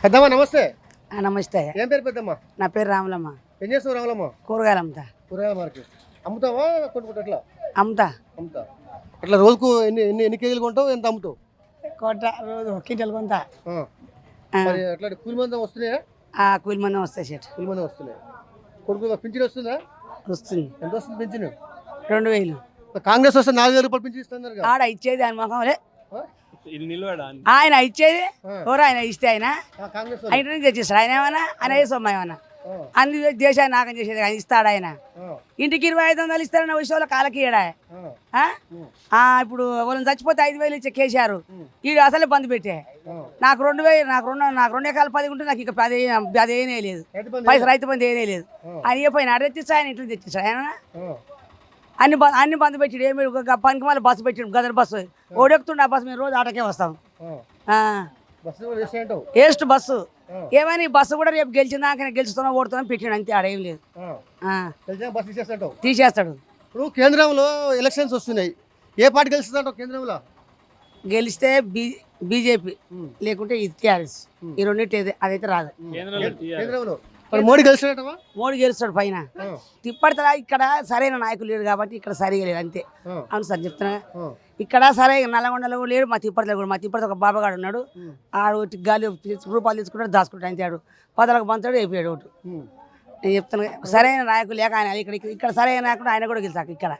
పెద్దమ్మ నమస్తే. నమస్తే. ఏం పేరు పెద్దమ్మ? నా పేరు రాములమ్మ. ఏం చేస్తావు రాములమ్మ? కూరగాయలు అమ్ముతా. కూరగాయల మార్కెట్ అమ్ముతావా? కొట్టుకుంటా ఎట్లా అమ్ముతా. అమ్ముతా. అట్లా రోజుకు ఎన్ని ఎన్ని ఎన్ని కేజీలు కొంటావు? ఎంత అమ్ముతావు? కోట రోజు క్వింటల్ కొంటా. మరి అట్లా కూలి మందం వస్తున్నాయా? కూలి మందం వస్తాయి షర్ట్. కూలి మందం వస్తున్నాయి. కొడుకు పింఛన్ వస్తుందా? వస్తుంది. ఎంత వస్తుంది పింఛన్? 2000. కాంగ్రెస్ వస్తే 4000 రూపాయలు పింఛన్ ఇస్తున్నారు. ఆడ ఇచ్చేది ఆయన మొహంలే, ఆయన ఇచ్చేది ఎవరు? ఆయన ఇస్తే ఆయన ఆయన తెచ్చిస్తాడు. ఆయన ఏమన్నా ఆయన ఏ సొమ్మ ఏమన్నా అన్ని దేశాన్ని నాకం చేసేది ఆయన ఇస్తాడు. ఆయన ఇంటికి 2500 ఇస్తారన్న విషయంలో కాలకి ఇయ్యడా? ఇప్పుడు వాళ్ళని చచ్చిపోతే 5000 ఇచ్చే కేసీఆర్ ఈడు అసలే బంద్ పెట్టే. నాకు 2000 నాకు 2 ఎకరాలు 10 ఉంటే నాకు ఇక అదేనే లేదు. పైసలు రైతు బంధు ఏనే లేదు. ఆయన ఏ పోయినా తెచ్చిస్తా, ఆయన ఇంట్లో తెచ్చిస్తాడు. ఆయన అన్ని బంద్ పెట్టాడు. ఏమి పనికి మళ్ళీ బస్సు పెట్టాడు, గదర్ బస్సు ఓడెక్కుతుండే. ఆ బస్సు మేము రోజు ఆటకే వస్తాం. Waste bus. ఏమైనా ఈ బస్సు కూడా రేపు గెలిచిందాక గెలుస్తున్నా ఓడుతున్నా పెట్టాడు, అంతే. ఆడేం లేదు, తీసేస్తాడు. ఇప్పుడు కేంద్రంలో ఎలక్షన్స్ వస్తున్నాయి, ఏ పార్టీ గెలుస్తుందంట కేంద్రంలో? గెలిస్తే బీజేపీ, లేకుంటే ఇది టీఆర్ఎస్. ఈ రెండింటి అదైతే రాదు. కేంద్రంలో మోడీ గెలుస్తాడటవా? మోడీ గెలుస్తాడు పైన. తిప్పడతా ఇక్కడ సరైన నాయకులు లేడు కాబట్టి ఇక్కడ సరిగా లేదు, అంతే. అవును సార్ చెప్తున్నా. ఇక్కడ సరే నల్లగొండలో లేడు, మా తిప్పడలో కూడా. మా తిప్పడితో ఒక బాబాగాడు ఉన్నాడు. ఆడు గాలి రూపాయలు తీసుకుంటాడు, దాచుకుంటాడు, అంతే. ఆడు పదలకు పంచాడు, అయిపోయాడు ఓటు. నేను చెప్తాను, సరైన నాయకులు లేక ఆయన ఇక్కడ సరైన నాయకుడు ఆయన కూడా గెలిచాక ఇక్కడ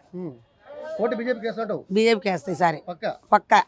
బీజేపీకి వేస్తాయి సరే పక్కా.